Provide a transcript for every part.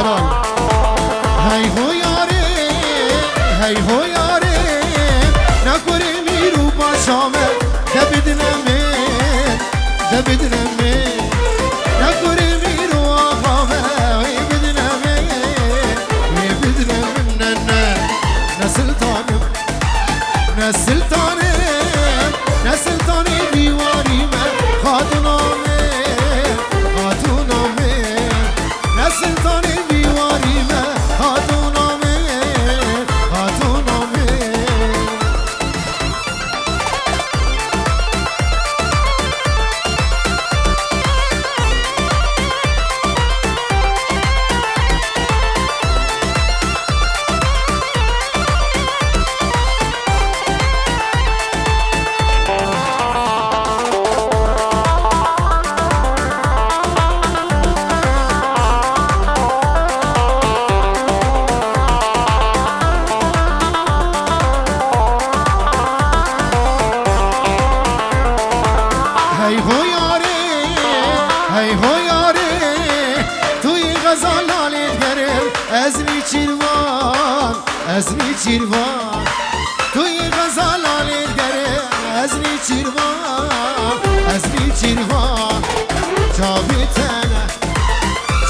آلال هی هو یاره هی هو یاره نکوری میرو باشامه دبیدنمه دبیدنمه نکوری میرو آقامه وی بدنمه وی بدنمه نه نه نسلطانم نسلطانم نسلطانی دیواریمه خاتونامه خاتونامه نسلطانی دیواریمه خاتونامه خاتونامه هی هو یاره هی هو یاره توی غزال لالت گرم از نیچیروان از نیچیروان توی غزال لالت گرم از نیچیروان از نیچیروان چاوی تنه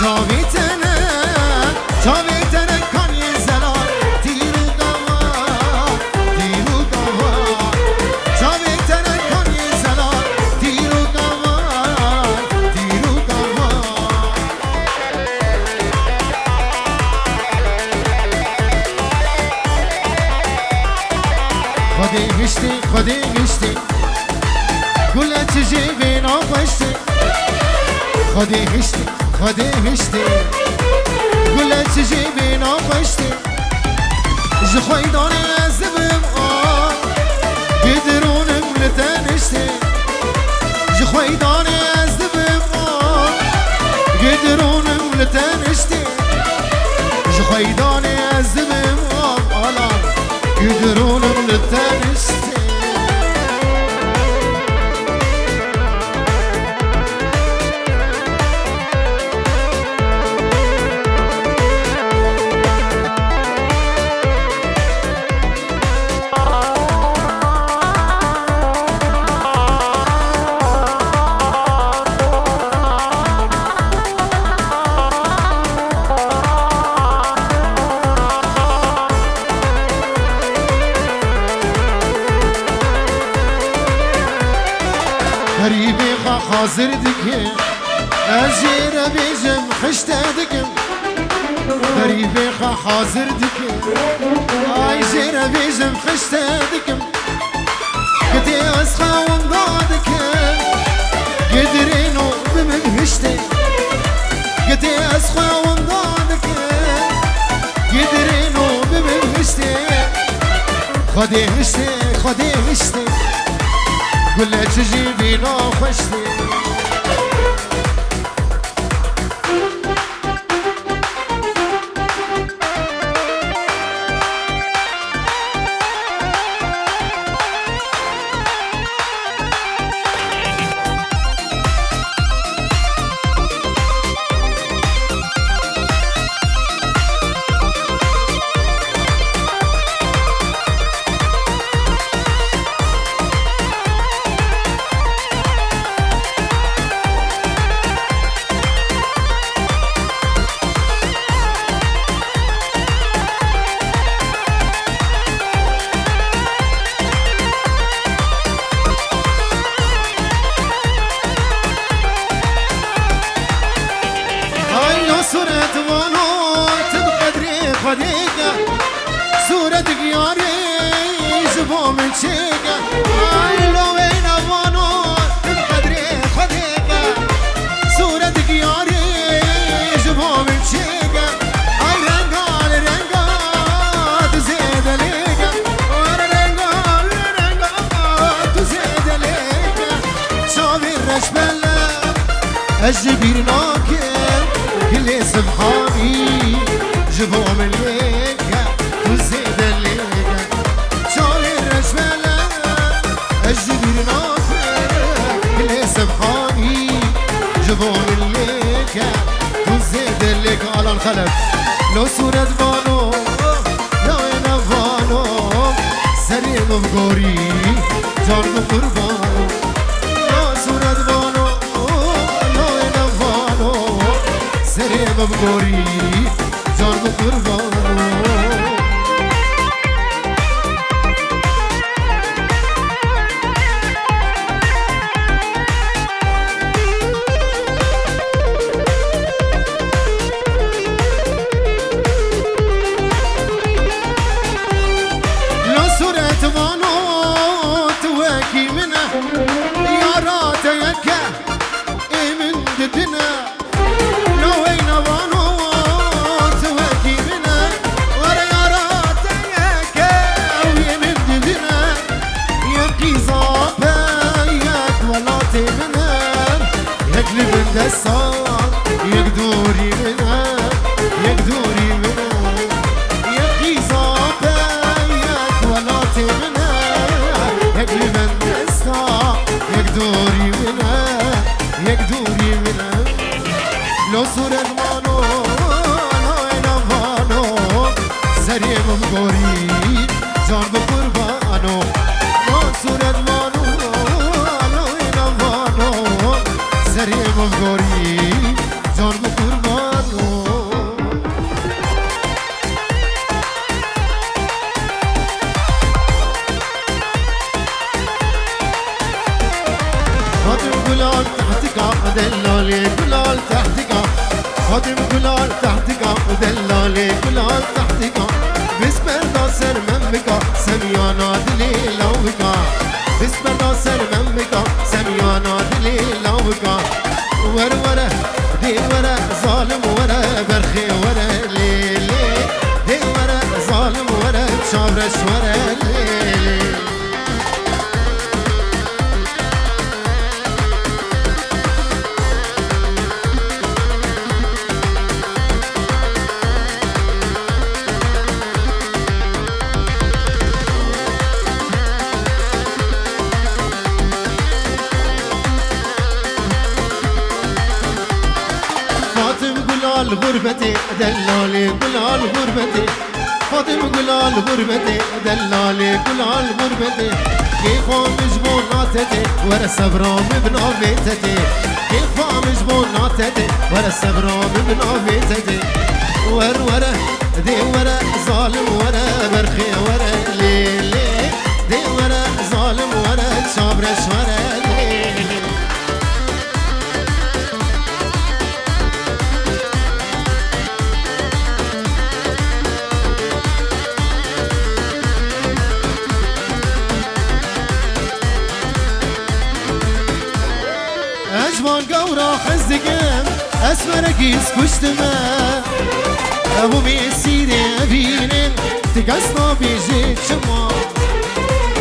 چاوی تنه چاوی تنه کانی زلال تیرو گوان تیرو گوان چاوی تنه کانی زلال تیرو گوان تیرو گوان خودی گشتی خودی گشتی گل چیزی بینا خوشتی خودی گشتی خودی گشتی گل چیزی بینا خوشتی جخوی دانه از بم آن گدرونم لتنشتی جخوی دانه از بم آن گدرونم لتنشتی جخوی دانه از بم آن آلان گدرونم لتنشتی غريبي خازر دكم أجير بيجم خشت دكم غريبي خازر دكم أجير بيجم خشت دكم قدي أسخى وندادكم قدرينو بمنهشتي قدي أسخى وندادكم قدرينو بمنهشتي خدي هشتي خدي هشتي كل تجيبي نو خوشتي صورة وانوت بقدري خديقة صورة قياري جبو من شيقة لو وين وانوت بقدري خديقة صورة قياري جبو من شيقة رنقال رنقال تزيد ليقة رنقال رنقال تزيد ليقة شوفي الرشبلة الجبير ناكل كل سبحاني جبو من ليكا وزيد الليكا شعر الرجملة الجبير ناكل كل سبحاني جبو من ليكا وزيد الليكا على خلف لو صورت بانو لو نوانو سریم بگوری جان بقربانو لو صورت بانو لو نوانو سریم بگوری جان بقربانو دستان یک دوری منم یک دوری منم یک قیزابه یک ولات منم یک من دستان یک دوری منم یک دوری منم لو صورت مانو لو نوانو سریم بگوری جان بقربانو لو صورت مانو لو نوانو سریم بگوری جان بقربانو خادم گلال تحتکا دلالی گلال تحتکا خادم گلال تحتکا دلالی گلال تحتکا بسپر دا سر من بکا سمیانا دلی لو بکا بسپر دا سر من بکا سمیانا دلی لو بکا ور ورا دي ورا ظالم ورا برخي ورا ليلي دي ورا ظالم ورا شابرش ورا ليلي غربتي دلالي قلال غربتي فاطم قلال غربتي دلالي قلال غربتي كيف مجبور ناتتي ورا سبرام بنا بيتتي كيف مجبور ناتتي ورا سبرام بنا بيتتي ورا دي ورا ظالم ورا برخي ورا ليلي دي ورا ظالم ورا شابرش ورا ليلي اجوان قورا خزدقم اسمرقيس كشتما ابو ميسيري بينن تقصنا بيجيك شما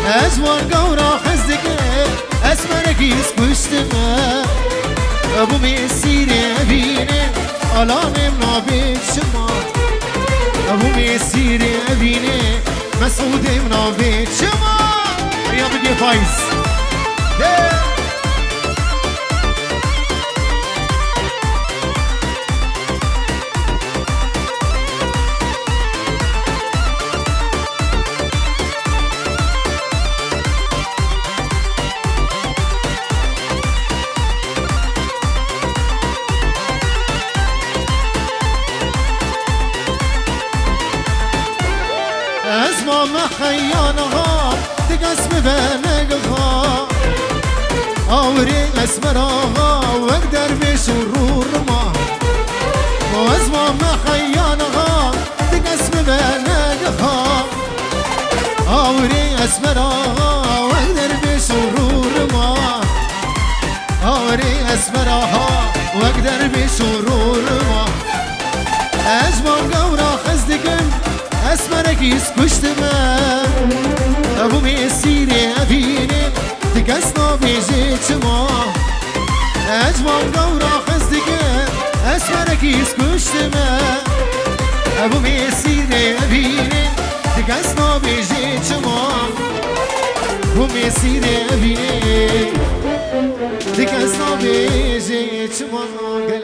اجوان قورا خزدقم اسمرقيس كشتما ابو ميسيري بينن الانم نابيك شما ابو ميسيري بينن مسعود نابيك شما يا بقي فايز ما خيانها تقسم بنقها أوري أسمرها واقدر بشرور ما واسمع ما خيانها تقسم بنقها أوري أسمرها واقدر بشرور ما أوري أسمرها واقدر بشرور ما أجمل قورا خزدكم اسمرقيس كشتما ابو ميسيري ابينم تقصنا بيجيك ما اجمل دورا خزدك اسمرقيس كشتما ابو ميسيري ابينم تقصنا بيجيك ما ابو ميسيري ابينم تقصنا بيجيك ما